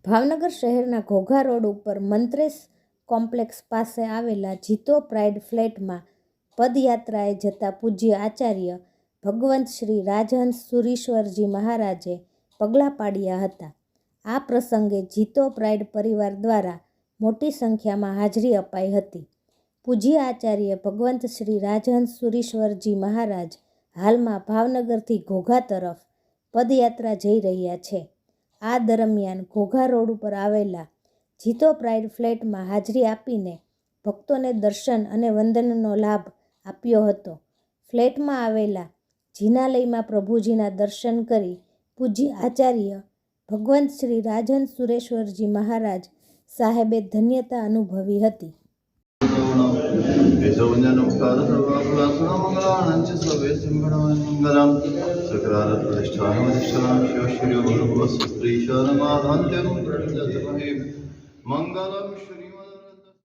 ભાવનગર શહેરના ઘોઘા રોડ ઉપર મંત્રેશ કોમ્પ્લેક્સ પાસે આવેલા જીતો પ્રાઇડ ફ્લેટમાં પદયાત્રાએ જતા પૂજ્ય આચાર્ય ભગવંત શ્રી રાજહંસ સુરીશ્વરજી મહારાજે પગલાં પાડ્યા હતા. આ પ્રસંગે જીતો પ્રાઇડ પરિવાર દ્વારા મોટી સંખ્યામાં હાજરી અપાઈ હતી. પૂજ્ય આચાર્ય ભગવંત શ્રી રાજહંસ સુરીશ્વરજી મહારાજ હાલમાં ભાવનગરથી ઘોઘા તરફ પદયાત્રા જઈ રહ્યા છે. આ દરમિયાન ઘોઘા રોડ ઉપર આવેલા જીતો પ્રાઇડ ફ્લેટમાં હાજરી આપીને ભક્તોને દર્શન અને વંદનનો લાભ આપ્યો હતો. ફ્લેટમાં આવેલા જિનાલયમાં પ્રભુજીના દર્શન કરી પૂજ્ય આચાર્ય ભગવંત શ્રી રાજહંસ સુરેશ્વરજી મહારાજ સાહેબે ધન્યતા અનુભવી હતી. મંગલમ શ્રીમદ